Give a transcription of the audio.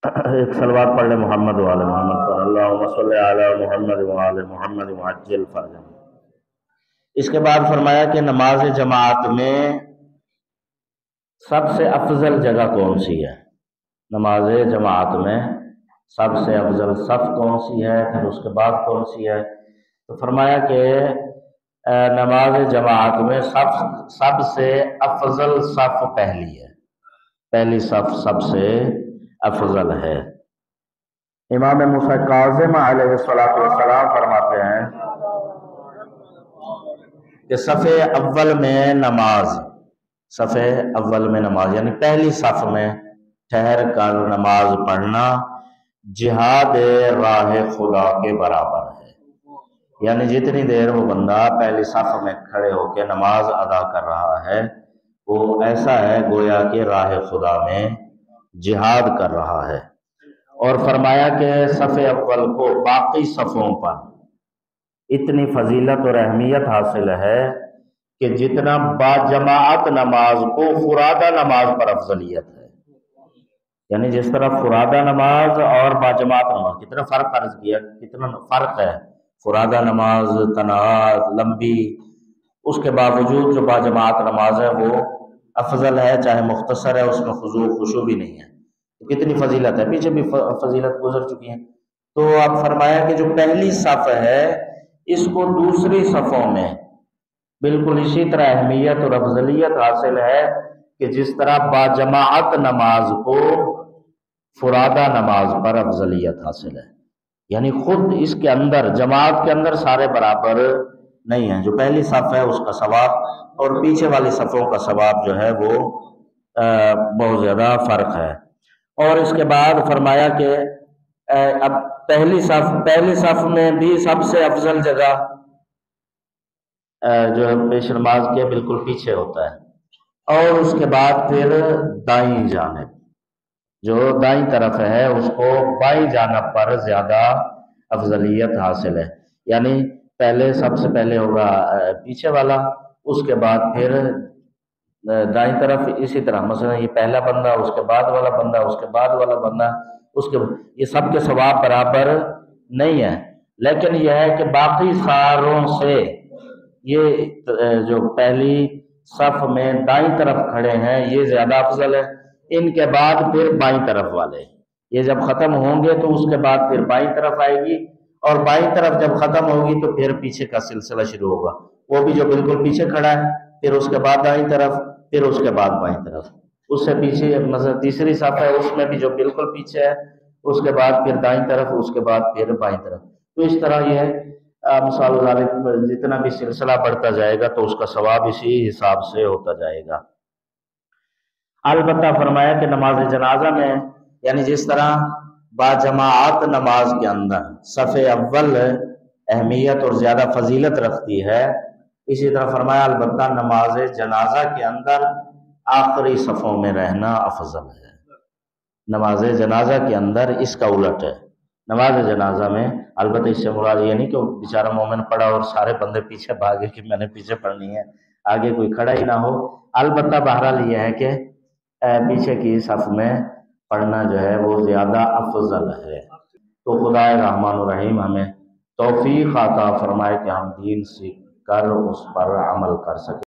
ایک صلوات پڑھ لے محمد وعلی محمد پر، اللہم صلی علی محمد وعلی محمد وعجل فرجہ۔ اس کے بعد فرمایا کہ نماز جماعت میں سب سے افضل جگہ کون سی ہے؟ نماز جماعت میں سب سے افضل صف کون سی ہے، پھر اس کے بعد کون سی ہے؟ تو فرمایا کہ نماز جماعت میں سب سے افضل صف پہلی ہے، پہلی صف سب سے افضل ہے۔ امام موسیٰ کاظم علیہ السلام فرماتے ہیں کہ صف اول میں نماز یعنی پہلی صف میں ٹھہر کر نماز پڑھنا جہاد راہ خدا کے برابر ہے، یعنی جتنی دیر وہ بندہ پہلی صف میں کھڑے ہو کے نماز ادا کر رہا ہے وہ ایسا ہے گویا کہ راہ خدا میں جہاد کر رہا ہے۔ اور فرمایا کہ صف اول کو باقی صفوں پر اتنی فضیلت اور اہمیت حاصل ہے کہ جتنا با جماعت نماز کو فرادہ نماز پر افضلیت ہے، یعنی جس طرح فرادہ نماز اور با جماعت نماز کتنا فرق عرض کیا، کتنا فرق ہے۔ فرادہ نماز تنہا لمبی، اس کے باوجود جو با جماعت نماز ہے وہ افضل ہے، چاہے مختصر ہے، اس میں خضوع خشوع بھی نہیں ہے، کتنی فضیلت ہے، پیچھے بھی فضیلت گزر چکی ہیں۔ تو اب فرمایا کہ جو پہلی صف ہے اس کو دوسری صفوں میں بالکل اسی طرح اہمیت اور افضلیت حاصل ہے کہ جس طرح با جماعت نماز کو فرادہ نماز پر افضلیت حاصل ہے، یعنی خود اس کے اندر جماعت کے اندر سارے برابر نہیں ہیں، جو پہلی صف ہے اس کا ثواب اور پیچھے والی صفوں کا ثواب جو ہے وہ بہت زیادہ فرق ہے۔ اور اس کے بعد فرمایا کہ اب پہلی صف میں بھی سب سے افضل جگہ جو پیش نماز کے بالکل پیچھے ہوتا ہے، اور اس کے بعد پھر دائیں جانب، جو دائیں طرف ہے اس کو بائیں جانب پر زیادہ افضلیت حاصل ہے، یعنی پہلے سب سے پہلے ہوگا پیچھے والا، اس کے بعد پھر دائیں طرف، اسی طرح مثلا یہ پہلا بندہ، اس کے بعد والا بندہ، اس کے بعد والا بندہ، یہ سب کے ثواب برابر نہیں ہے، لیکن یہ ہے کہ باقی ساروں سے یہ جو پہلی صف میں دائیں طرف کھڑے ہیں یہ زیادہ افضل ہے، ان کے بعد پھر بائیں طرف والے، یہ جب ختم ہوں گے تو اس کے بعد پھر بائیں طرف آئے گی، اور بائیں طرف جب ختم ہوگی تو پھر پیچھے کا سلسلہ شروع ہوگا، وہ بھی جو بالکل پیچھے کھڑا ہے، پھر اس کے بعد دائیں طرف، پھر اس کے بعد بائیں طرف، اس سے پیچھے مثلا تیسری صف ہے اس میں بھی جو بالکل پیچھے ہے، اس کے بعد پھر دائیں طرف، اس کے بعد پھر بائیں طرف، تو اس طرح یہ مثال ذالک جتنا بھی سلسلہ بڑھتا جائے گا تو اس کا ثواب اسی حساب سے ہوتا جائے گا۔ البتہ فرمایا کہ نماز جنازہ میں یعنی جس طرح با جماعت نماز کے اندر صف اول اہمیت اور زیادہ فضیلت رکھتی ہے، اسی طرح فرمایا البتہ نماز جنازہ کے اندر آخری صفوں میں رہنا افضل ہے۔ نماز جنازہ کے اندر اس کا الٹ ہے، نماز جنازہ میں البتہ اس سے مراد یہ نہیں کہ وہ بیچارہ مومن پڑھا اور سارے بندے پیچھے بھاگے کہ میں نے پیچھے پڑھنی ہے، آگے کوئی کھڑا ہی نہ ہو، البتہ بہرحال یہ ہے کہ پیچھے کی صف میں پڑھنا جو ہے وہ زیادہ افضل ہے۔ تو خدا رحمان الرحیم ہمیں توفیق عطا فرمائے کہ ہم دین سیکھ کر اس پر عمل کر سکیں۔